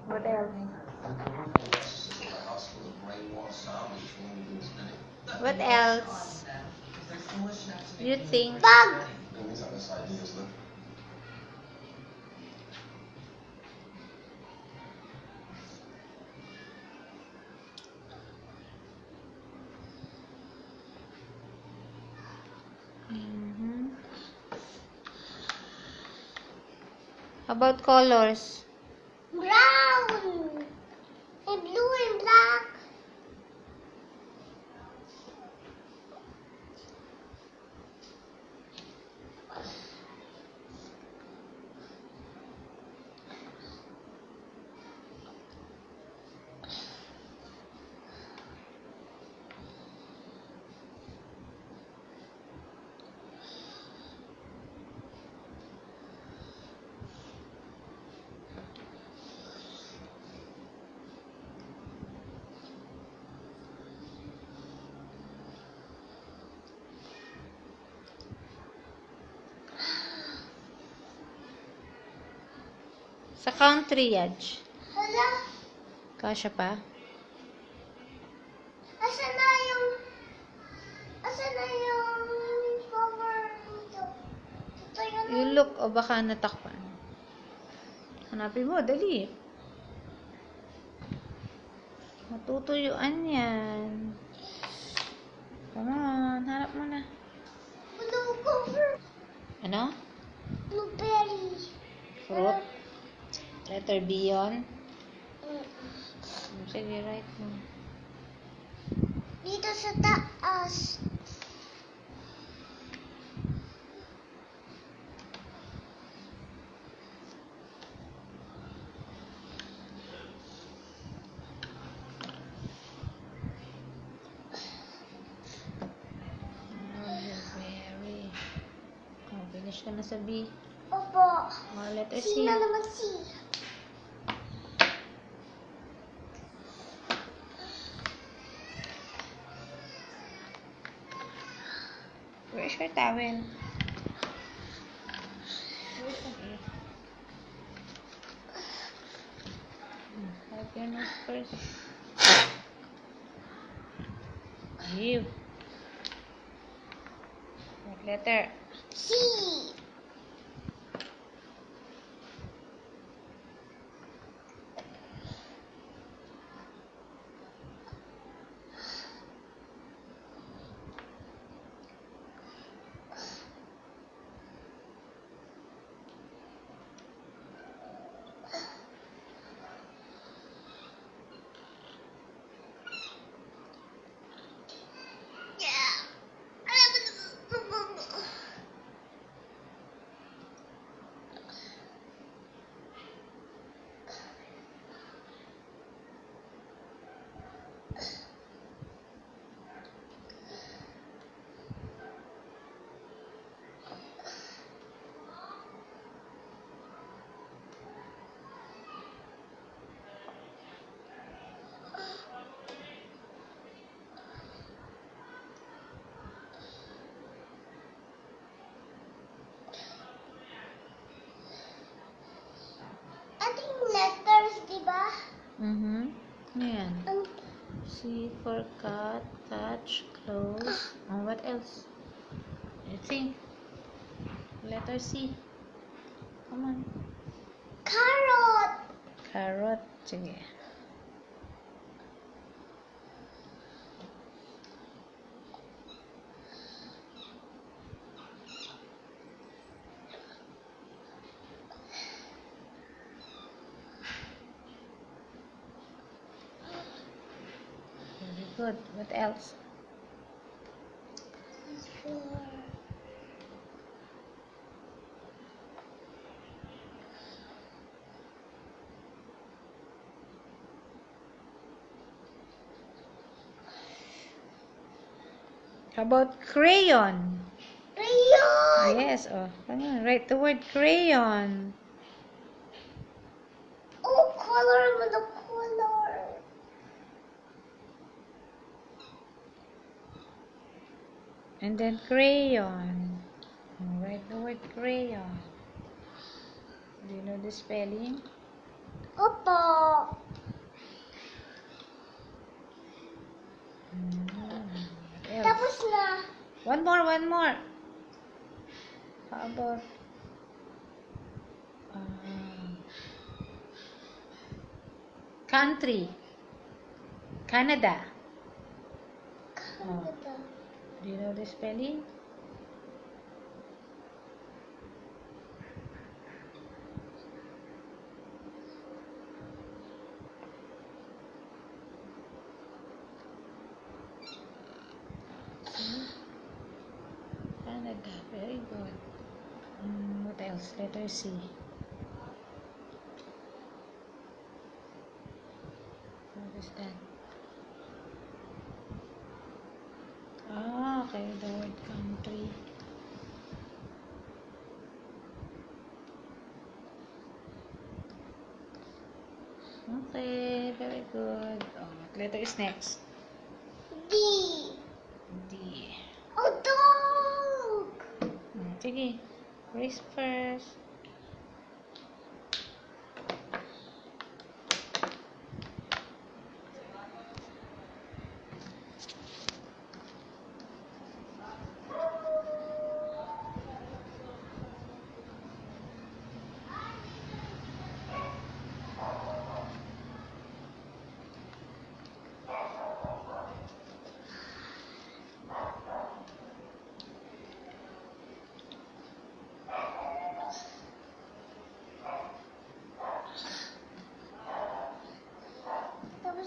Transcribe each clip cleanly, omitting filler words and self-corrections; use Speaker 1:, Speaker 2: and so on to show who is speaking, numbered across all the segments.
Speaker 1: What else? What else? You think?
Speaker 2: Bug!
Speaker 1: How about colors?
Speaker 2: Brown! And blue and black.
Speaker 1: Sa country, Yaj.
Speaker 2: Hala?
Speaker 1: Kasya pa?
Speaker 2: Asan na yung cover nito? Ito yun.
Speaker 1: You look, o baka natakpan. Hanapin mo, dali. Matutuyuan yan. Come on, hanap mo na.
Speaker 2: Blue cover.
Speaker 1: Ano?
Speaker 2: Blueberry.
Speaker 1: Fruit? Letter B yun?
Speaker 2: Mm.
Speaker 1: Sige, write mo.
Speaker 2: Dito sa taas.
Speaker 1: Blueberry. Oh, finish ka na sa B.
Speaker 2: Opo.
Speaker 1: Oh, letter
Speaker 2: C
Speaker 1: C.
Speaker 2: na naman C.
Speaker 1: Where's your towel? Where's an A? Wipe your nose first. Ew. What letter?
Speaker 2: C. Ating letters, di ba?
Speaker 1: Ayan. C for cat, touch, close. Oh, what else? I think. Letter C. Come on.
Speaker 2: Carrot.
Speaker 1: Carrot. Sige. Very good. What else? How about crayon?
Speaker 2: Crayon.
Speaker 1: Yes. Oh, come on. Write the word crayon.
Speaker 2: Oh, color mo the color.
Speaker 1: And then crayon. Oh, write the word crayon. Do you know the spelling?
Speaker 2: Opo.
Speaker 1: What else?
Speaker 2: Tapos na.
Speaker 1: One more. How about country? Canada.
Speaker 2: Canada.
Speaker 1: Do you know the spelling? Canada. Very good. What else? Letter C. What is that? Okay, the word country. Okay, very good. What letter is next?
Speaker 2: D.
Speaker 1: D.
Speaker 2: Oh, dog.
Speaker 1: Sige. Race first.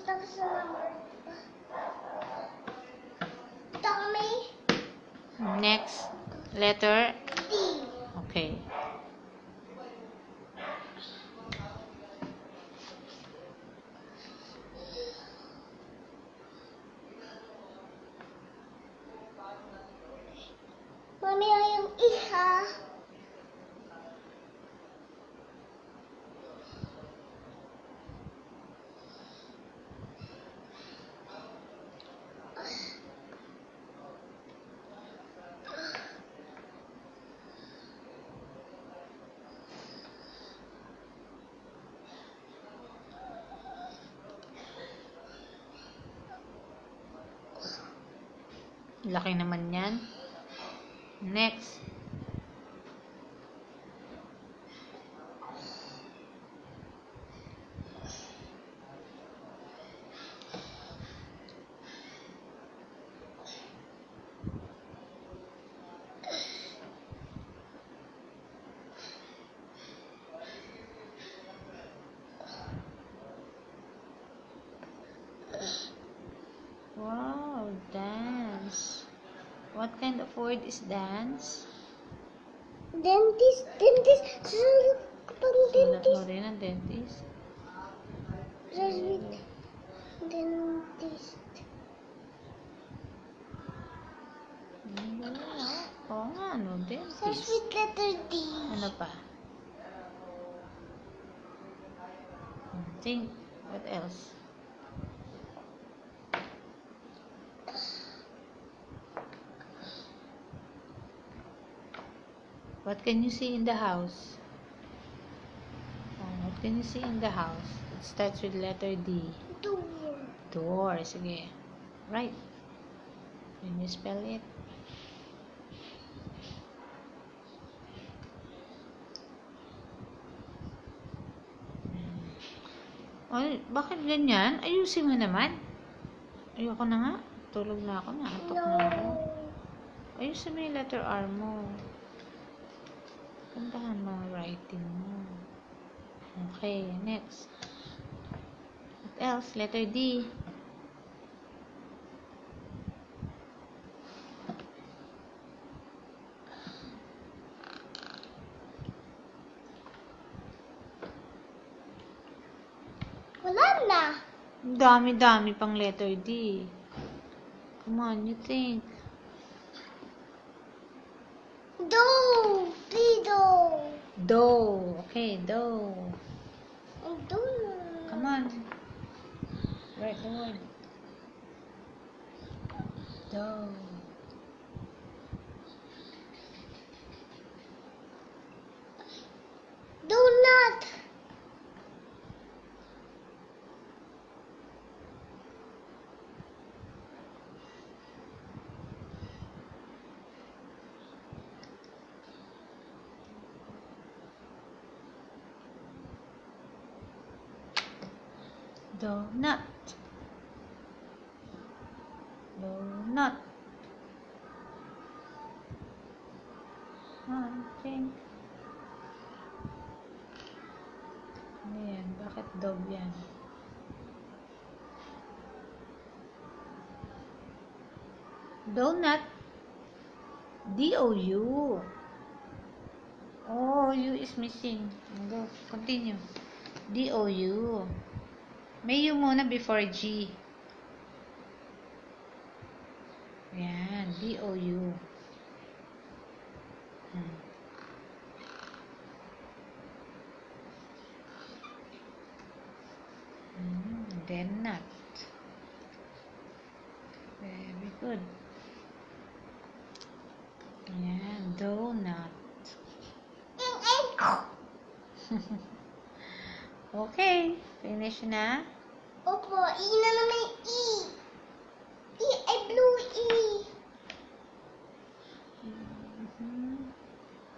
Speaker 2: Tapos na number. Tommy.
Speaker 1: Next letter.
Speaker 2: D.
Speaker 1: Okay.
Speaker 2: Mami, ayang iha.
Speaker 1: Laki naman yan. Next. Wow, dance. What kind of word is dance?
Speaker 2: Dentist. Susunod ko pang
Speaker 1: Sulat mo
Speaker 2: dentist.
Speaker 1: rin ang dentist.
Speaker 2: Susunod. Dentist.
Speaker 1: Oo nga, ano, dentist.
Speaker 2: Susunod letter D.
Speaker 1: Ano pa? Think. What else? What can you see in the house? What can you see in the house? It starts with letter D.
Speaker 2: Door.
Speaker 1: Door. Sige. Right. Can you spell it? Ay, bakit ganyan? Ayusin mo naman. Ayoko na nga. Tulog na ako. Nakatok na ako. Ayusin mo yung letter R mo. Kandahan mo ang writing mo. Okay, next. What else? Letter D.
Speaker 2: Wala na.
Speaker 1: Dami-dami pang letter D. Come on, you think.
Speaker 2: Do. Lido.
Speaker 1: Do. Okay, do.
Speaker 2: Do.
Speaker 1: Come on. Write the word. Do.
Speaker 2: Do na.
Speaker 1: Donut. Donut. Pink. Ano yan? Bakit dog yan? Donut. D-O-U. Oh, U is missing. Go, continue. D-O-U. May U muna before G. Yan, D-O-U. Then nut. Very good. Yan, donut. Okay, finish na.
Speaker 2: Opo, E na naman E. E, ay blue E.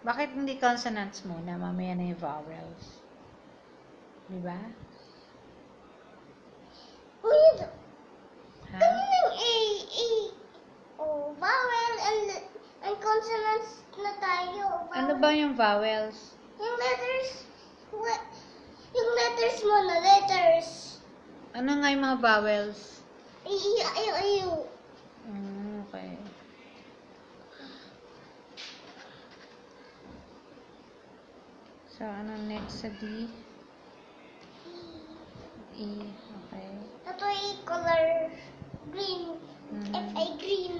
Speaker 1: Bakit hindi consonants muna? Mamaya na yung vowels. Diba?
Speaker 2: Wait,
Speaker 1: Ha?
Speaker 2: kaninang A, E. Oh, vowel and consonants na tayo. Vowel.
Speaker 1: Ano ba yung vowels?
Speaker 2: Yung letters, what? Yung letters mo na, letters.
Speaker 1: Ano nga yung mga vowels?
Speaker 2: I, I, U.
Speaker 1: Okay. So, ano next sa D? E. Okay.
Speaker 2: Ito ay color green.
Speaker 1: Mhm.
Speaker 2: F ay green.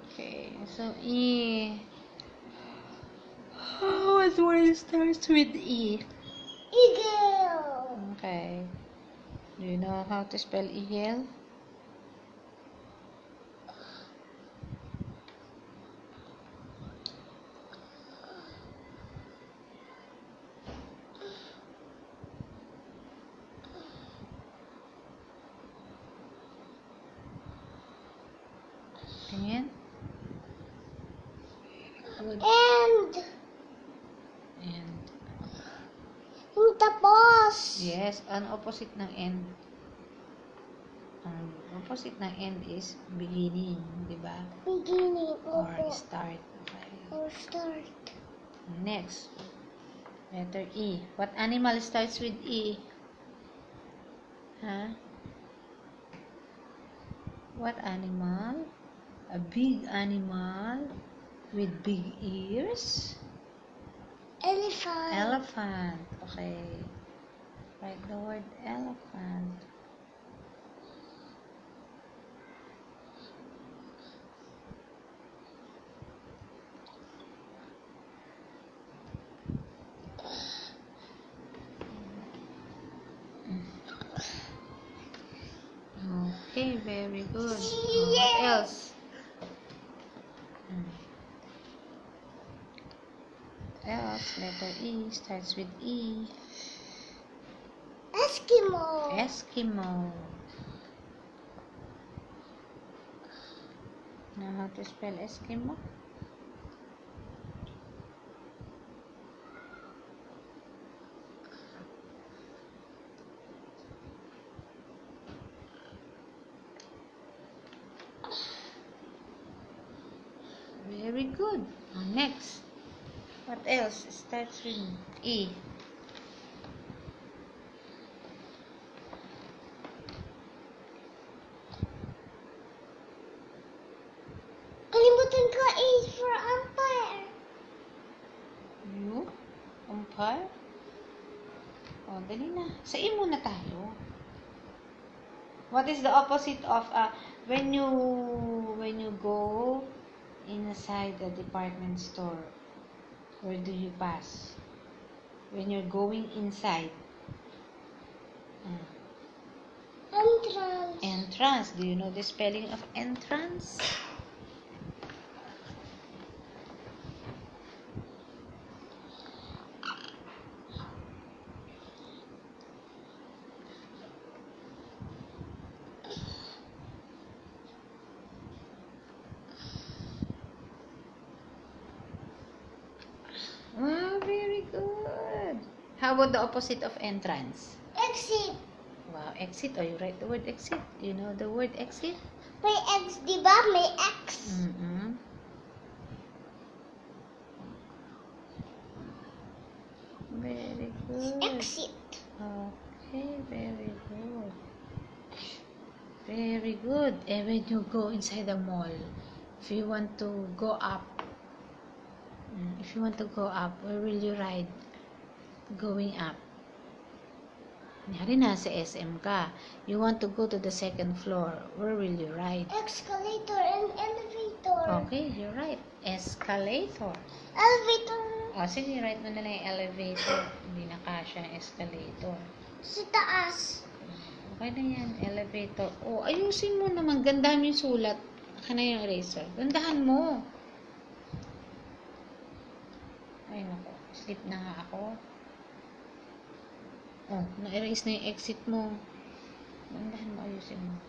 Speaker 1: Okay. So, E. What word starts with E?
Speaker 2: Eagle.
Speaker 1: Okay. Do you know how to spell eagle? Tingin.
Speaker 2: And
Speaker 1: And.
Speaker 2: yung tapos.
Speaker 1: Yes, ang opposite ng end. Ang opposite ng end is beginning, di ba?
Speaker 2: Beginning.
Speaker 1: Or
Speaker 2: Opo.
Speaker 1: start. Okay.
Speaker 2: Or start.
Speaker 1: Next, letter E. What animal starts with E? Huh? What animal? A big animal with big ears?
Speaker 2: Elephant.
Speaker 1: Elephant. Okay. Write the word elephant. Okay, very good. What else? Else, letter E starts with E.
Speaker 2: Eskimo.
Speaker 1: Eskimo. Know how to spell Eskimo? Very good. Next. What else starts with E?
Speaker 2: Kalimutan ko A for umpire.
Speaker 1: U? Umpire? O, dali na. Sa E muna tayo. What is the opposite of when you go inside the department store? Where do you pass? When you're going inside.
Speaker 2: Entrance.
Speaker 1: Entrance. Do you know the spelling of entrance? Wow, very good. How about the opposite of entrance?
Speaker 2: Exit.
Speaker 1: exit. Oh, you write the word exit. You know the word exit?
Speaker 2: May X, di ba? May X.
Speaker 1: Mm-mm. Very good.
Speaker 2: Exit.
Speaker 1: Okay, very good. Very good. And when you go inside the mall, if you want to go up, where will you ride? Going up. Kunyari nasa SM ka. You want to go to the second floor. Where will you ride?
Speaker 2: Escalator and elevator.
Speaker 1: Okay, you're right. Escalator.
Speaker 2: Elevator.
Speaker 1: O, sige, write mo na lang yung elevator. Hindi na kasya ang escalator.
Speaker 2: Sa taas.
Speaker 1: Okay na yan, elevator. O, ayusin mo naman. Gandahan mo yung sulat. Akin na yung eraser. Gandahan mo. Ay, naku. Sleep na nga ako. Oh, na-erase na yung exit mo. Gandahan mo, ayusin mo.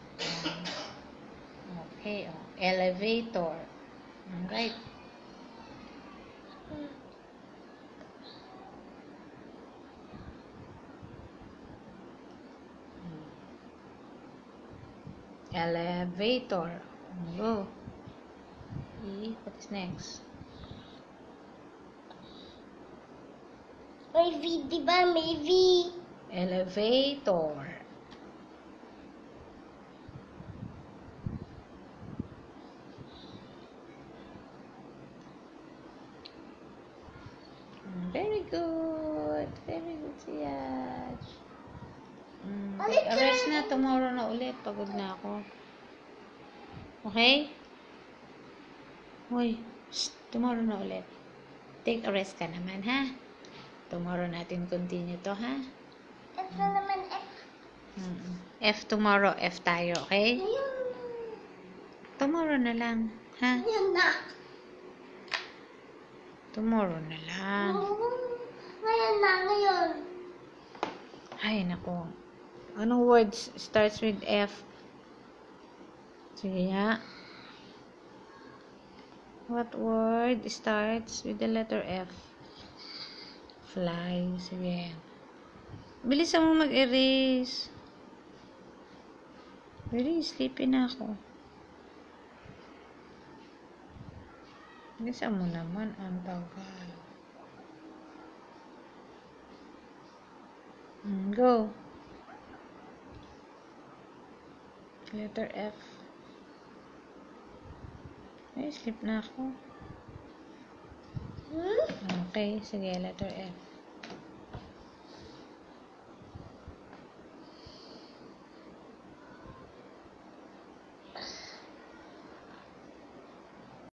Speaker 1: Okay, oh. Elevator. Alright. Elevator. Go. E, what is next?
Speaker 2: May V, di ba? May V.
Speaker 1: Elevator. Very good. Very good, Siyaj.
Speaker 2: Ulit
Speaker 1: Okay, rest na. Tomorrow na ulit. Pagod na ako. Okay? Uy, tomorrow na ulit. Take a rest ka naman, ha? Tomorrow natin continue to, ha?
Speaker 2: F na naman, F.
Speaker 1: F tomorrow, F tayo, okay?
Speaker 2: Ngayon.
Speaker 1: Tomorrow na lang, ha?
Speaker 2: Ngayon na.
Speaker 1: Tomorrow na lang.
Speaker 2: Ngayon na, ngayon.
Speaker 1: Ay, nako. Anong words starts with F? Sige nga. What word starts with the letter F? Fly. Sige. Bilisan mo mag-erase. Very sleepy na ako. Bilisan mo naman. Ang tagal. Go. Letter F. Ay, sleep na ako. Okay, sige, letter F.